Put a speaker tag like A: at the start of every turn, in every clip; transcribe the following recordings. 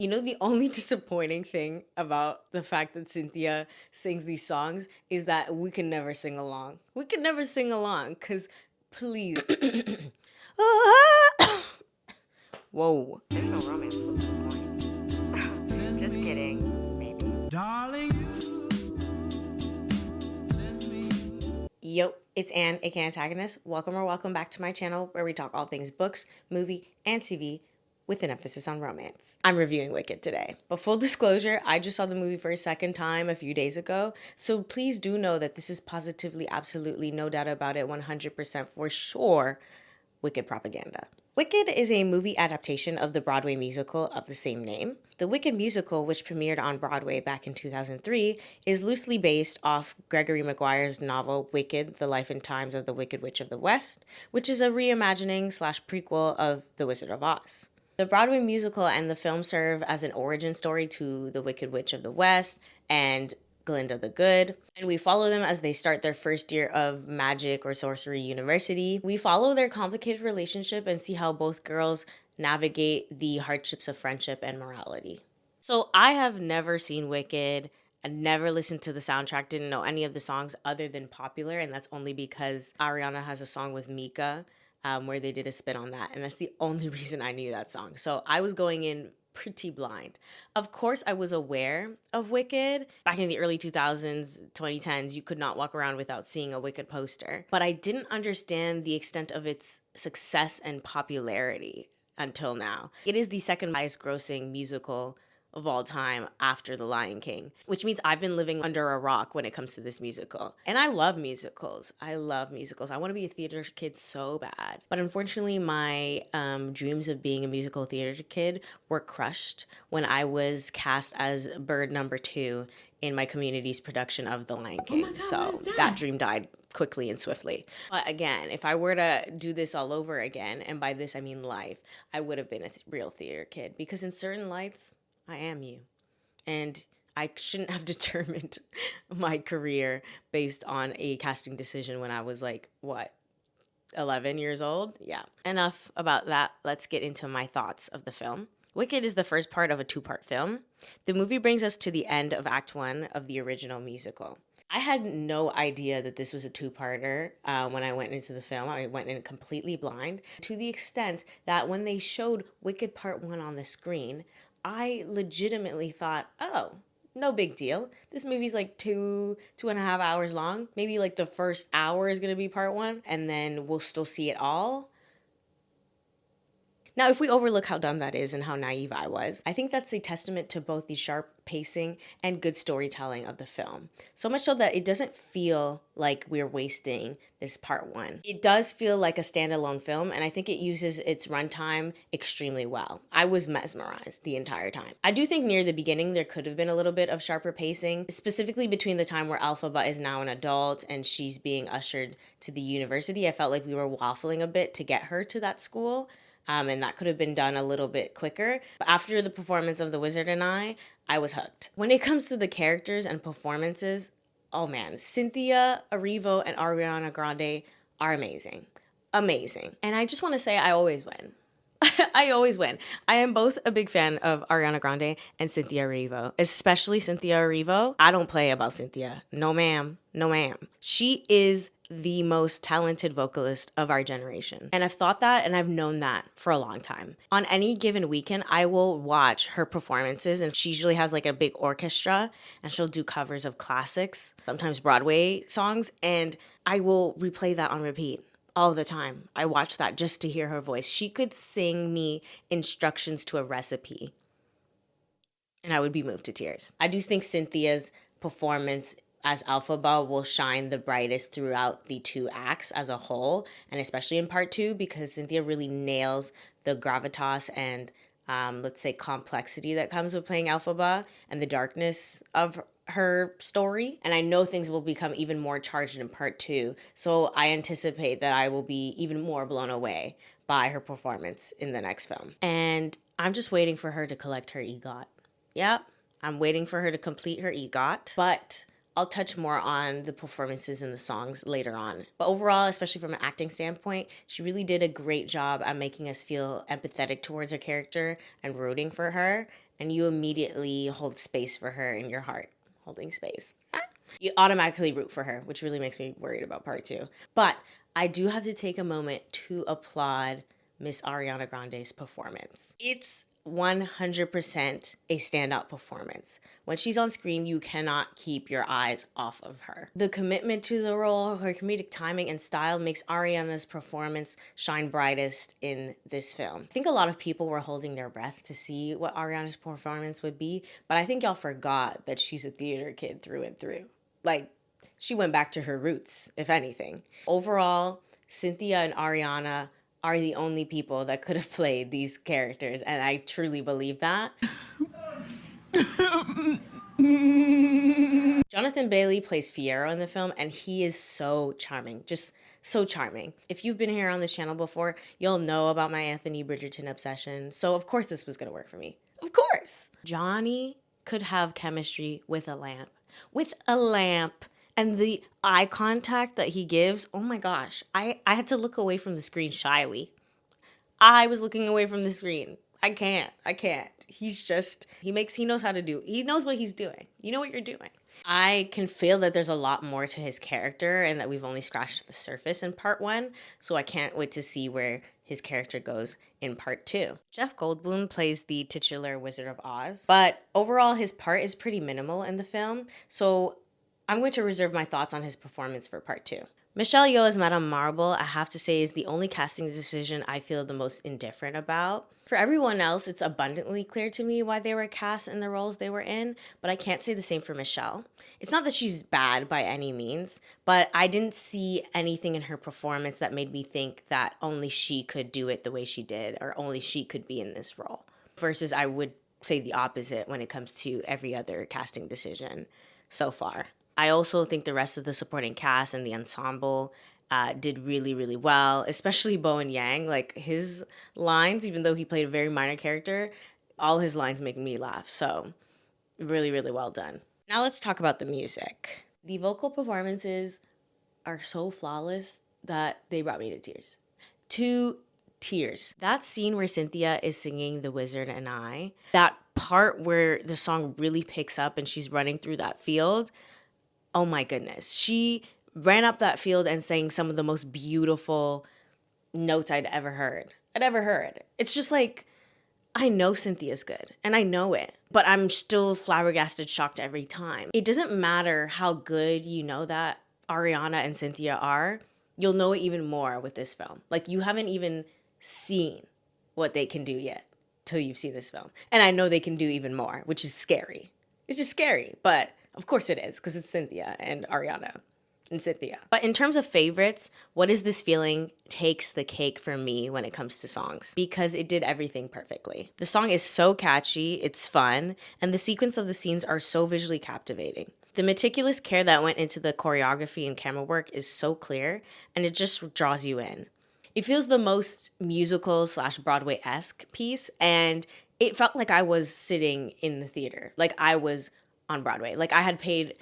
A: You know, the only disappointing thing about the fact that Cynthia sings these songs is that we can never sing along. We can never sing along because, please. Whoa.
B: There's no romance. What's the point? Just kidding. Maybe.
C: Darling,
A: Yo, it's Anne, aka Antagonist. Welcome or welcome back to my channel where we talk all things books, movie, and TV with an emphasis on romance. I'm reviewing Wicked today. But full disclosure, I just saw the movie for a second time a few days ago, so please do know that this is positively, absolutely, no doubt about it, 100% for sure, Wicked propaganda. Wicked is a movie adaptation of the Broadway musical of the same name. The Wicked musical, which premiered on Broadway back in 2003, is loosely based off Gregory Maguire's novel Wicked, The Life and Times of the Wicked Witch of the West, which is a reimagining / prequel of The Wizard of Oz. The Broadway musical and the film serve as an origin story to the Wicked Witch of the West and Glinda the Good, and we follow them as they start their first year of magic or sorcery university. We follow their complicated relationship and see how both girls navigate the hardships of friendship and morality. So I have never seen Wicked. I never listened to the soundtrack, didn't know any of the songs other than Popular, and that's only because Ariana has a song with Mika where they did a spin on that, and that's the only reason I knew that song. So I was going in pretty blind. Of course, I was aware of Wicked. Back in the early 2000s, 2010s, you could not walk around without seeing a Wicked poster. But I didn't understand the extent of its success and popularity until now. It is the second highest grossing musical of all time after The Lion King, which means I've been living under a rock when it comes to this musical. And I love musicals. I love musicals. I want to be a theater kid so bad. But unfortunately, my dreams of being a musical theater kid were crushed when I was cast as bird number 2 in my community's production of The Lion King.
C: God,
A: so that dream died quickly and swiftly. But again, if I were to do this all over again, and by this I mean life, I would have been a real theater kid, because in certain lights, I am you. And I shouldn't have determined my career based on a casting decision when I was like, what, 11 years old? Yeah. Enough about that. Let's get into my thoughts of the film. Wicked is the first part of a 2-part film. The movie brings us to the end of Act 1 of the original musical. I had no idea that this was a 2-parter when I went into the film. I went in completely blind, to the extent that when they showed Wicked Part 1 on the screen, I legitimately thought, oh, no big deal. This movie's like 2.5 hours long. Maybe like the first hour is going to be part 1, and then we'll still see it all. Now, if we overlook how dumb that is and how naive I was, I think that's a testament to both the sharp pacing and good storytelling of the film. So much so that it doesn't feel like we're wasting this part 1. It does feel like a standalone film, and I think it uses its runtime extremely well. I was mesmerized the entire time. I do think near the beginning there could have been a little bit of sharper pacing, specifically between the time where Elphaba is now an adult and she's being ushered to the university. I felt like we were waffling a bit to get her to that school. And that could have been done a little bit quicker. But after the performance of The Wizard and I was hooked. When it comes to the characters and performances, oh man, Cynthia Erivo and Ariana Grande are amazing. Amazing. And I just want to say I always win. I always win. I am both a big fan of Ariana Grande and Cynthia Erivo, especially Cynthia Erivo. I don't play about Cynthia. No ma'am. No ma'am. She is the most talented vocalist of our generation. And I've thought that, and I've known that for a long time. On any given weekend, I will watch her performances, and she usually has like a big orchestra, and she'll do covers of classics, sometimes Broadway songs, and I will replay that on repeat all the time. I watch that just to hear her voice. She could sing me instructions to a recipe, and I would be moved to tears. I do think Cynthia's performance as Elphaba will shine the brightest throughout the 2 acts as a whole, and especially in part 2, because Cynthia really nails the gravitas and let's say complexity that comes with playing Elphaba and the darkness of her story. And I know things will become even more charged in part 2, so I anticipate that I will be even more blown away by her performance in the next film. And I'm just waiting for her to collect her EGOT. Yep, I'm waiting for her to complete her EGOT, but I'll touch more on the performances and the songs later on. But overall, especially from an acting standpoint, she really did a great job at making us feel empathetic towards her character and rooting for her. and you immediately hold space for her in your heart. Holding space. You automatically root for her, which really makes me worried about part two. But I do have to take a moment to applaud Miss Ariana Grande's performance. It's 100% a standout performance. When she's on screen, you cannot keep your eyes off of her. The commitment to the role, her comedic timing and style makes Ariana's performance shine brightest in this film. I think a lot of people were holding their breath to see what Ariana's performance would be, but I think y'all forgot that she's a theater kid through and through. Like, she went back to her roots, if anything. Overall, Cynthia and Ariana are the only people that could have played these characters, and I truly believe that. Jonathan Bailey plays Fiyero in the film, and he is so charming, just so charming. If you've been here on this channel before, you'll know about my Anthony Bridgerton obsession, so of course this was gonna work for me. Of course! Johnny could have chemistry with a lamp. With a lamp. And the eye contact that he gives, oh my gosh, I had to look away from the screen shyly. I was looking away from the screen. I can't. He knows how to do, he knows what he's doing. You know what you're doing. I can feel that there's a lot more to his character and that we've only scratched the surface in part one. So I can't wait to see where his character goes in part two. Jeff Goldblum plays the titular Wizard of Oz, but overall his part is pretty minimal in the film. So I'm going to reserve my thoughts on his performance for part two. Michelle Yeoh as Madame Marble, I have to say, is the only casting decision I feel the most indifferent about. For everyone else, it's abundantly clear to me why they were cast in the roles they were in, but I can't say the same for Michelle. It's not that she's bad by any means, but I didn't see anything in her performance that made me think that only she could do it the way she did, or only she could be in this role. Versus I would say the opposite when it comes to every other casting decision so far. I also think the rest of the supporting cast and the ensemble did really, really well, especially Bowen Yang. Like, his lines, even though he played a very minor character, all his lines make me laugh. So really, really well done. Now let's talk about the music. The vocal performances are so flawless that they brought me to tears. To tears. That scene where Cynthia is singing The Wizard and I, that part where the song really picks up and she's running through that field, oh my goodness. She ran up that field and sang some of the most beautiful notes I'd ever heard. It's just like, I know Cynthia's good and I know it, but I'm still flabbergasted, shocked every time. It doesn't matter how good you know that Ariana and Cynthia are, you'll know it even more with this film. Like, you haven't even seen what they can do yet till you've seen this film. And I know they can do even more, which is scary. It's just scary, but of course it is, because it's Cynthia and Ariana and Cynthia. But in terms of favorites, What Is This Feeling takes the cake for me when it comes to songs, because it did everything perfectly. The song is so catchy, it's fun, and the sequence of the scenes are so visually captivating. The meticulous care that went into the choreography and camera work is so clear, and it just draws you in. It feels the most musical / Broadway-esque piece, and it felt like I was sitting in the theater, like I was on Broadway. Like, I had paid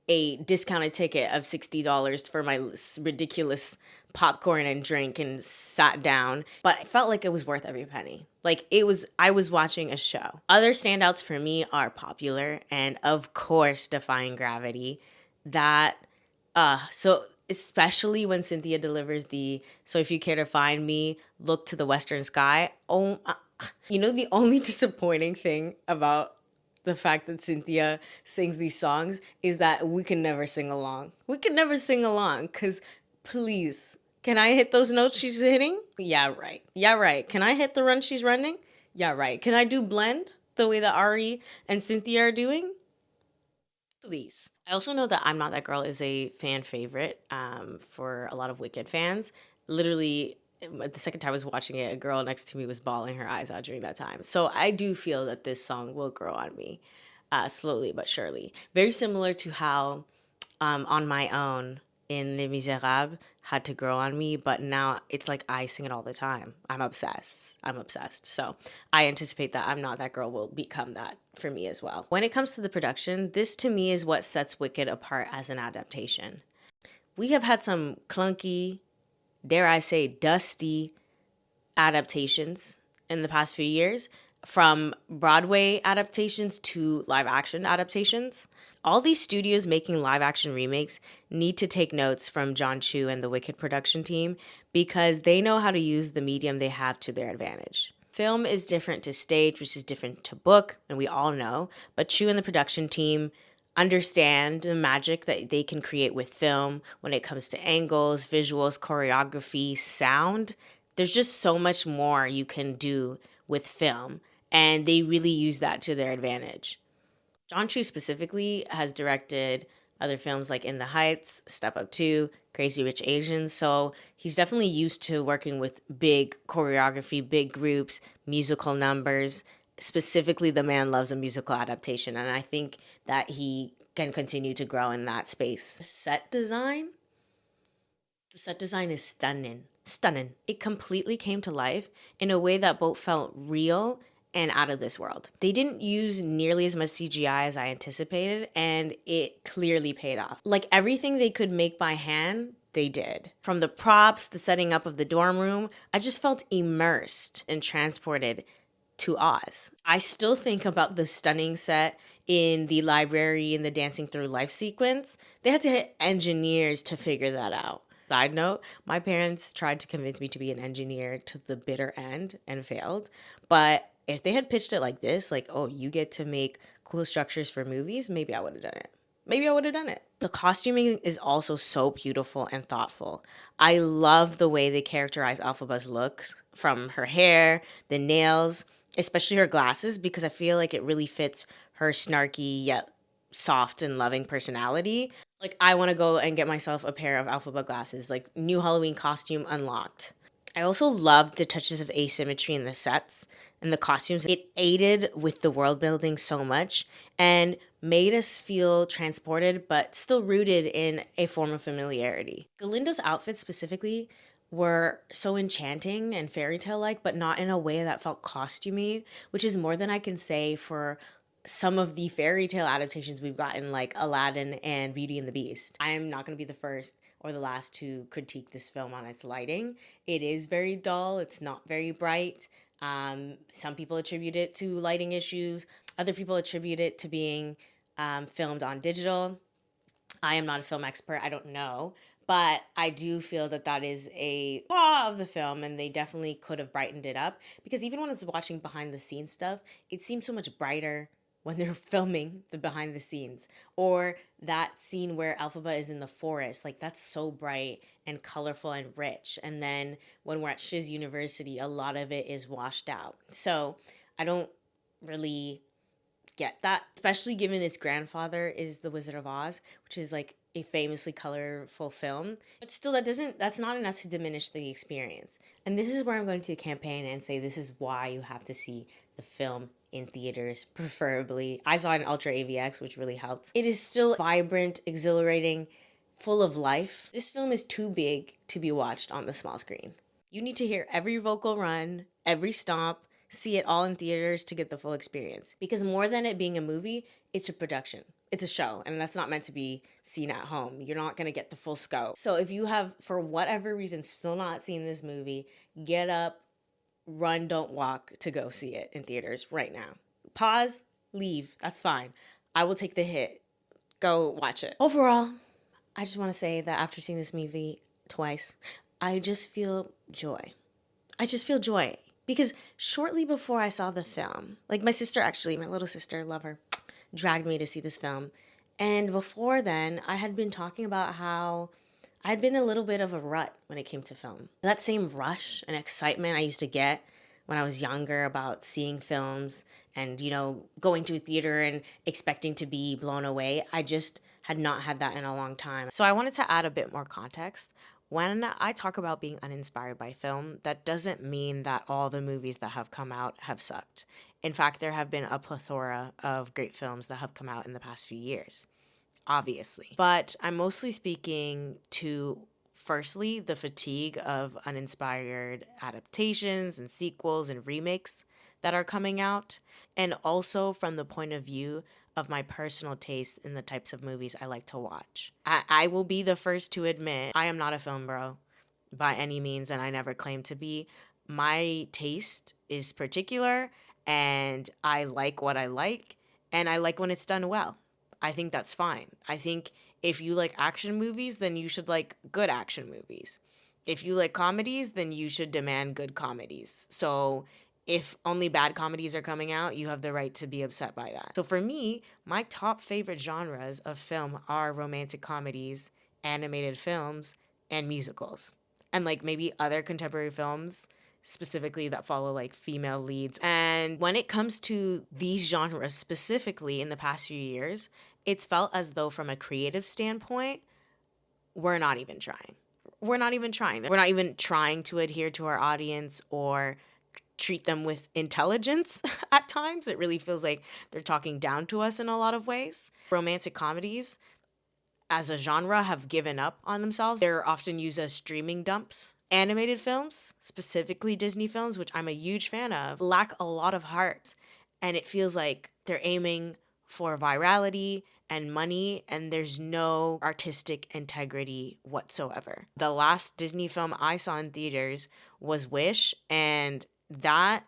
A: a discounted ticket of $60 for my ridiculous popcorn and drink and sat down, but I felt like it was worth every penny. Like, I was watching a show. Other standouts for me are Popular and, of course, Defying Gravity. So especially when Cynthia delivers so if you care to find me, look to the western sky. The only disappointing thing about the fact that Cynthia sings these songs is that we can never sing along. Because please, can I hit those notes she's hitting? Yeah, right. Can I hit the run she's running? Yeah, right. Can I do blend the way that Ari and Cynthia are doing? Please. I also know that I'm Not That Girl is a fan favorite for a lot of Wicked fans. Literally, the second time I was watching it, a girl next to me was bawling her eyes out during that time. So I do feel that this song will grow on me slowly but surely. Very similar to how On My Own in Les Miserables had to grow on me, but now it's like I sing it all the time. I'm obsessed. So I anticipate that I'm Not That Girl will become that for me as well. When it comes to the production, this to me is what sets Wicked apart as an adaptation. We have had some clunky, dare I say, dusty adaptations in the past few years. from Broadway adaptations to live action adaptations. All these studios making live action remakes need to take notes from John Chu and the Wicked production team because they know how to use the medium they have to their advantage. Film is different to stage, which is different to book, and we all know, but Chu and the production team understand the magic that they can create with film when it comes to angles, visuals, choreography, sound. There's just so much more you can do with film, and they really use that to their advantage. John Chu specifically has directed other films like In the Heights, Step Up 2, Crazy Rich Asians. So he's definitely used to working with big choreography, big groups, musical numbers. Specifically, the man loves a musical adaptation. And I think that he can continue to grow in that space. The set design is stunning. Stunning. It completely came to life in a way that both felt real and out of this world. They didn't use nearly as much CGI as I anticipated, and it clearly paid off. Like everything they could make by hand, they did. From the props, the setting up of the dorm room, I just felt immersed and transported to Oz. I still think about the stunning set in the library in the Dancing Through Life sequence. They had to hit engineers to figure that out. Side note, my parents tried to convince me to be an engineer to the bitter end and failed. But if they had pitched it like this, like, oh, you get to make cool structures for movies, maybe I would have done it. Maybe I would have done it. The costuming is also so beautiful and thoughtful. I love the way they characterize Alphaba's looks, from her hair, the nails, especially her glasses, because I feel like it really fits her snarky yet soft and loving personality. Like, I want to go and get myself a pair of Alphaba glasses, like, new Halloween costume unlocked. I also loved the touches of asymmetry in the sets and the costumes. It aided with the world building so much and made us feel transported but still rooted in a form of familiarity. Galinda's outfits specifically were so enchanting and fairy tale like, but not in a way that felt costumey, which is more than I can say for some of the fairy tale adaptations we've gotten, like Aladdin and Beauty and the Beast. I am not going to be the first or the last to critique this film on its lighting. It is very dull, it's not very bright. Some people attribute it to lighting issues, other people attribute it to being filmed on digital. I am not a film expert, I don't know. But I do feel that that is a flaw of the film, and they definitely could have brightened it up. Because even when I was watching behind the scenes stuff, it seemed so much brighter when they're filming the behind the scenes. Or that scene where Alphaba is in the forest, like that's so bright and colorful and rich. And then when we're at Shiz University, a lot of it is washed out. So I don't really get that, especially given its grandfather is The Wizard of Oz, which is like a famously colorful film. But still, that's not enough to diminish the experience. And this is where I'm going to campaign and say this is why you have to see the film in theaters, preferably. I saw it in Ultra AVX, which really helped. It is still vibrant, exhilarating, full of life. This film is too big to be watched on the small screen. You need to hear every vocal run, every stomp, see it all in theaters to get the full experience. Because more than it being a movie, it's a production. It's a show, and that's not meant to be seen at home. You're not gonna get the full scope. So if you have, for whatever reason, still not seen this movie, get up, run, don't walk to go see it in theaters right now. Pause, leave, that's fine. I will take the hit. Go watch it. Overall, I just wanna say that after seeing this movie twice, I just feel joy. I just feel joy. Because shortly before I saw the film, like my sister actually, my little sister, love her, dragged me to see this film. And before then, I had been talking about how I had been a little bit of a rut when it came to film. That same rush and excitement I used to get when I was younger about seeing films and, going to a theater and expecting to be blown away, I just had not had that in a long time. So I wanted to add a bit more context. When I talk about being uninspired by film, that doesn't mean that all the movies that have come out have sucked. In fact, there have been a plethora of great films that have come out in the past few years, obviously. But I'm mostly speaking to, firstly, the fatigue of uninspired adaptations and sequels and remakes that are coming out, and also from the point of view of my personal taste in the types of movies I like to watch. I will be the first to admit I am not a film bro by any means, and I never claim to be. My taste is particular, and I like what I like, and I like when it's done well. I think that's fine. I think if you like action movies, then you should like good action movies. If you like comedies, then you should demand good comedies. So if only bad comedies are coming out, you have the right to be upset by that. So for me, my top favorite genres of film are romantic comedies, animated films, and musicals. And like maybe other contemporary films specifically that follow like female leads. And when it comes to these genres specifically in the past few years, it's felt as though from a creative standpoint, we're not even trying. We're not even trying. We're not even trying to adhere to our audience or treat them with intelligence at times. It really feels like they're talking down to us in a lot of ways. Romantic comedies as a genre have given up on themselves. They're often used as streaming dumps. Animated films, specifically Disney films, which I'm a huge fan of, lack a lot of heart. And it feels like they're aiming for virality and money, and there's no artistic integrity whatsoever. The last Disney film I saw in theaters was Wish, and that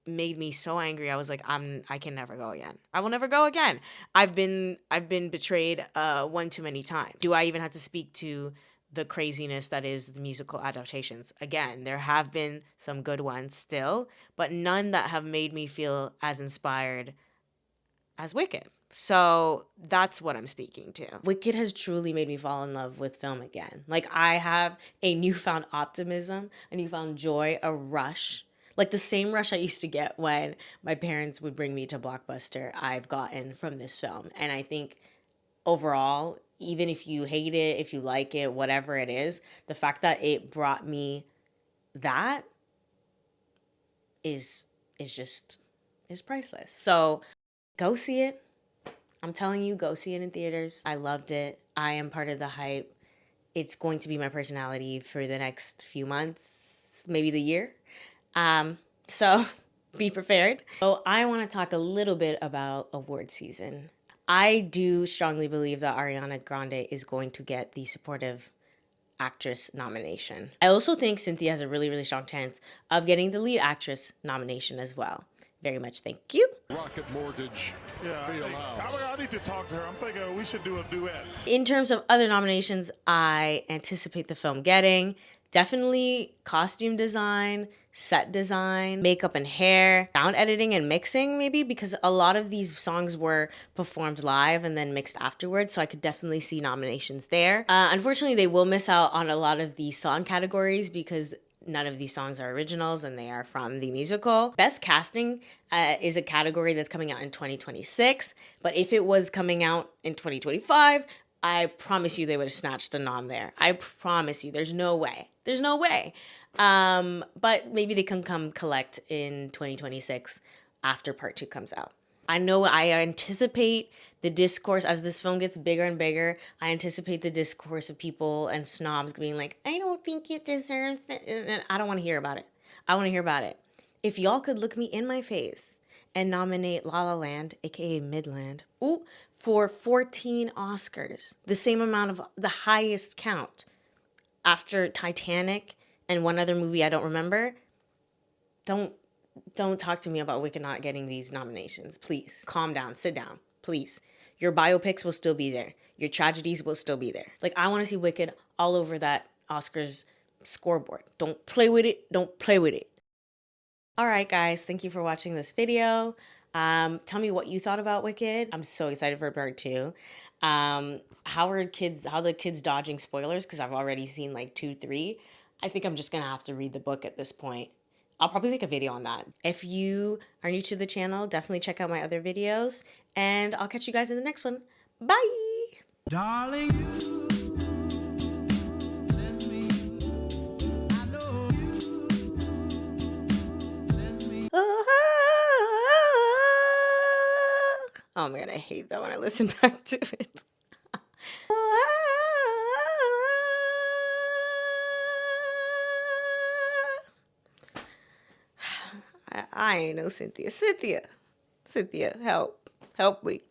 A: made me so angry. I was like, I can never go again. I will never go again. I've been betrayed one too many times. Do I even have to speak to the craziness that is the musical adaptations? Again, there have been some good ones still, but none that have made me feel as inspired as Wicked. So that's what I'm speaking to. Wicked has truly made me fall in love with film again. Like I have a newfound optimism, a newfound joy, a rush. Like the same rush I used to get when my parents would bring me to Blockbuster, I've gotten from this film. And I think overall, even if you hate it, if you like it, whatever it is, the fact that it brought me that is just is priceless. So go see it. I'm telling you, go see it in theaters. I loved it. I am part of the hype. It's going to be my personality for the next few months, maybe the year. So be prepared. So I want to talk a little bit about award season. I do strongly believe that Ariana Grande is going to get the supportive actress nomination. I also think Cynthia has a really, really strong chance of getting the lead actress nomination as well. Very much thank you.
C: Rocket Mortgage.
D: Yeah, I need to talk to her. I'm thinking we should do a duet.
A: In terms of other nominations, I anticipate the film getting definitely costume design, set design, makeup and hair, sound editing and mixing maybe, because a lot of these songs were performed live and then mixed afterwards, so I could definitely see nominations there. Unfortunately, they will miss out on a lot of the song categories because none of these songs are originals and they are from the musical. Best casting is a category that's coming out in 2026, but if it was coming out in 2025, I promise you they would have snatched a nom there. I promise you, there's no way. There's no way. But maybe they can come collect in 2026 after part 2 comes out. I know I anticipate the discourse as this film gets bigger and bigger. I anticipate the discourse of people and snobs being like, I don't think it deserves it. And I don't want to hear about it. I want to hear about it. If y'all could look me in my face and nominate La La Land, aka Midland, for 14 Oscars, the same amount of the highest count after Titanic and one other movie I don't remember, don't talk to me about Wicked not getting these nominations. Please calm down, sit down, please. Your biopics will still be there. Your tragedies will still be there. Like I want to see Wicked all over that Oscars scoreboard. Don't play with it. Don't play with it. All right, guys, thank you for watching this video. Tell me what you thought about Wicked. I'm so excited for part 2. How the kids dodging spoilers? Because I've already seen like 2, 3. I think I'm just gonna have to read the book at this point. I'll probably make a video on that. If you are new to the channel, definitely check out my other videos, and I'll catch you guys in the next one. Bye!
E: Darling,
A: oh man, I hate that when I listen back to it. I ain't no Cynthia. Cynthia, help me.